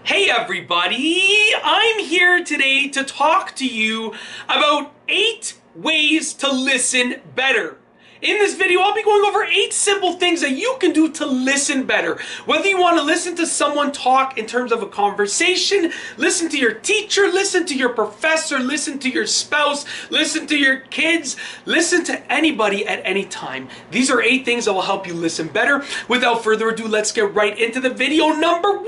Hey everybody, I'm here today to talk to you about 8 ways to listen better. In this video, I'll be going over 8 simple things that you can do to listen better. Whether you want to listen to someone talk in terms of a conversation, listen to your teacher, listen to your professor, listen to your spouse, listen to your kids, listen to anybody at any time. These are 8 things that will help you listen better. Without further ado, let's get right into the video. Number 1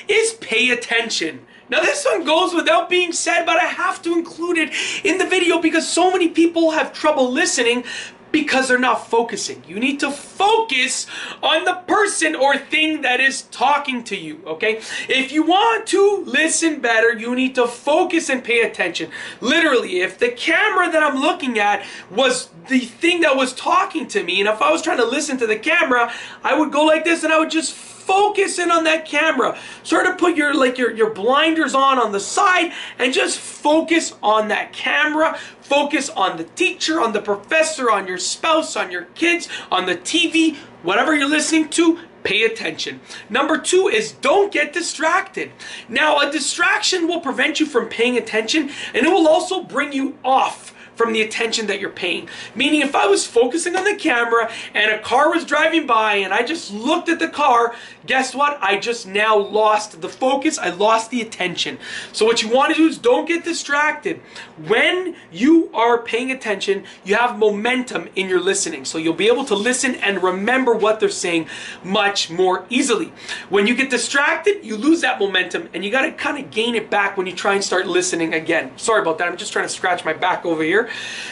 is pay attention. Now this one goes without being said, but I have to include it in the video because so many people have trouble listening because they're not focusing. You need to focus on the person or thing that is talking to you, okay? If you want to listen better, you need to focus and pay attention. Literally, if the camera that I'm looking at was the thing that was talking to me, and if I was trying to listen to the camera, I would go like this and I would just focus in on that camera. Sort of put your blinders on the side and just focus on that camera. Focus on the teacher, on the professor, on your spouse, on your kids, on the TV, whatever you're listening to. Pay attention. Number 2 is don't get distracted. Now, a distraction will prevent you from paying attention, and it will also bring you off from the attention that you're paying. Meaning, if I was focusing on the camera and a car was driving by and I just looked at the car, guess what? I just now lost the focus. I lost the attention. So what you want to do is don't get distracted. When you are paying attention, you have momentum in your listening. So you'll be able to listen and remember what they're saying much more easily. When you get distracted, you lose that momentum and you got to kind of gain it back when you try and start listening again. Sorry about that. I'm just trying to scratch my back over here.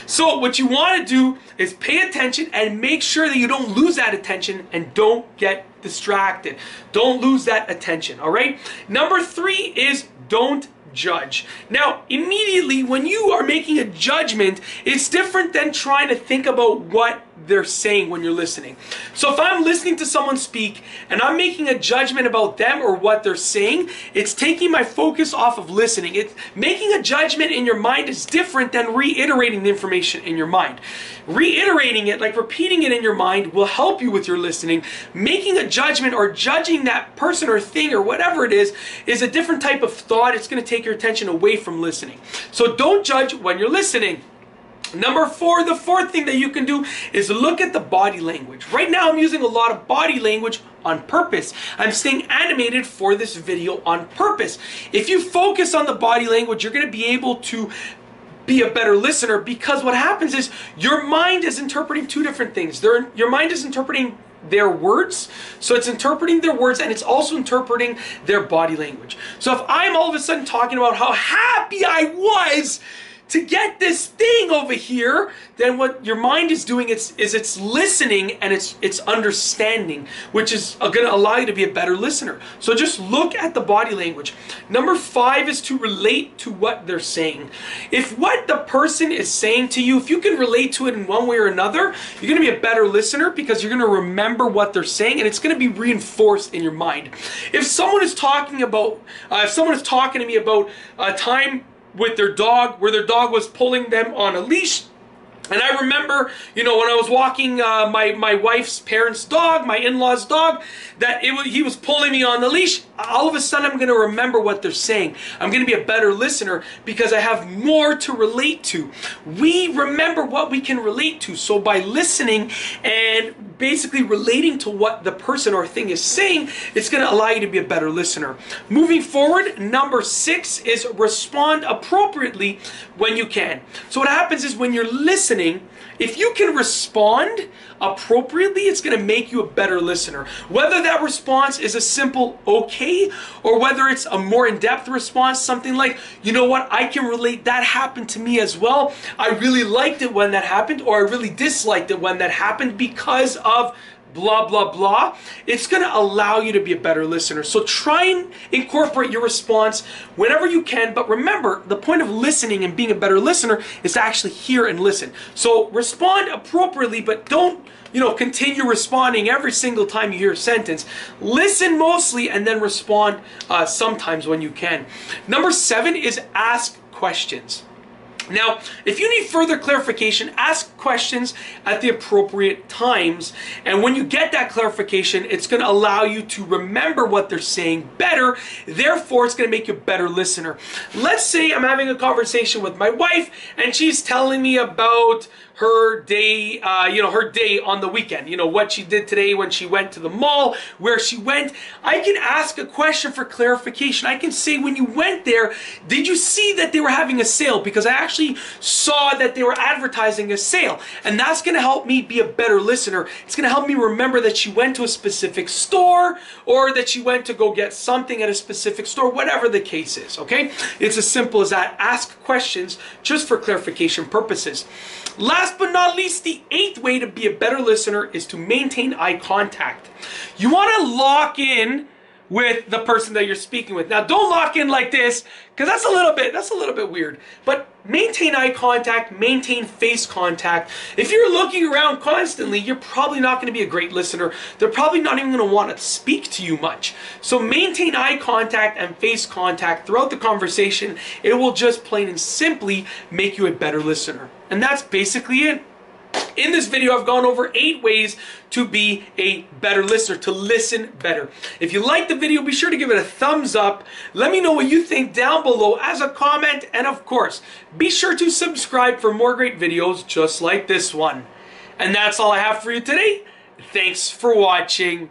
So what you want to do is pay attention and make sure that you don't lose that attention and don't get distracted. Don't lose that attention, all right? Number 3 is don't judge. Now, immediately when you are making a judgment, it's different than trying to think about what they're saying when you're listening. So if I'm listening to someone speak and I'm making a judgment about them or what they're saying, it's taking my focus off of listening. It's making a judgment in your mind is different than reiterating the information in your mind. Reiterating it, like repeating it in your mind, will help you with your listening. Making a judgment or judging that person or thing or whatever it is a different type of thought. It's going to take your attention away from listening. So don't judge when you're listening. Number 4, the 4th thing that you can do is look at the body language. Right now I'm using a lot of body language on purpose. I'm staying animated for this video on purpose. If you focus on the body language, you're going to be able to be a better listener, because what happens is your mind is interpreting 2 different things. Your mind is interpreting their words, so it's interpreting their words and it's also interpreting their body language. So if I'm all of a sudden talking about how happy I was to get this thing over here, then what your mind is doing is it's listening and it's understanding, which is going to allow you to be a better listener. So just look at the body language. Number 5 is to relate to what they're saying. If what the person is saying to you, if you can relate to it in one way or another, you're going to be a better listener because you're going to remember what they're saying and it's going to be reinforced in your mind. If someone is talking to me about a time with their dog, where their dog was pulling them on a leash, and I remember, when I was walking my wife's parents' dog, my in-law's dog, that he was pulling me on the leash. All of a sudden, I'm going to remember what they're saying. I'm going to be a better listener because I have more to relate to. We remember what we can relate to. So by listening and basically relating to what the person or thing is saying, it's going to allow you to be a better listener. Moving forward, number 6 is respond appropriately when you can. So what happens is when you're listening, if you can respond appropriately, it's going to make you a better listener. Whether that response is a simple okay, or whether it's a more in-depth response, something like, you know what, I can relate, that happened to me as well. I really liked it when that happened, or I really disliked it when that happened because of blah, blah, blah. It's going to allow you to be a better listener. So try and incorporate your response whenever you can. But remember, the point of listening and being a better listener is to actually hear and listen. So respond appropriately, but don't, continue responding every single time you hear a sentence. Listen mostly and then respond sometimes when you can. Number 7 is ask questions. Now, if you need further clarification, ask questions at the appropriate times. And when you get that clarification, it's going to allow you to remember what they're saying better. Therefore, it's going to make you a better listener. Let's say I'm having a conversation with my wife and she's telling me about her day, her day on the weekend, what she did today when she went to the mall, where she went. I can ask a question for clarification. I can say, when you went there, did you see that they were having a sale? Because I actually saw that they were advertising a sale. And that's going to help me be a better listener. It's going to help me remember that she went to a specific store, or that she went to go get something at a specific store, whatever the case is, okay? It's as simple as that. Ask questions just for clarification purposes. Last but not least, the 8th way to be a better listener is to maintain eye contact. You want to lock in with the person that you're speaking with. Now, don't lock in like this, because that's a little bit weird. But maintain eye contact, maintain face contact. If you're looking around constantly, you're probably not going to be a great listener. They're probably not even going to want to speak to you much. So maintain eye contact and face contact throughout the conversation. It will just plain and simply make you a better listener. And that's basically it. In this video, I've gone over 8 ways to be a better listener, to listen better. If you liked the video, be sure to give it a thumbs up. Let me know what you think down below as a comment. And of course, be sure to subscribe for more great videos just like this one. And that's all I have for you today. Thanks for watching.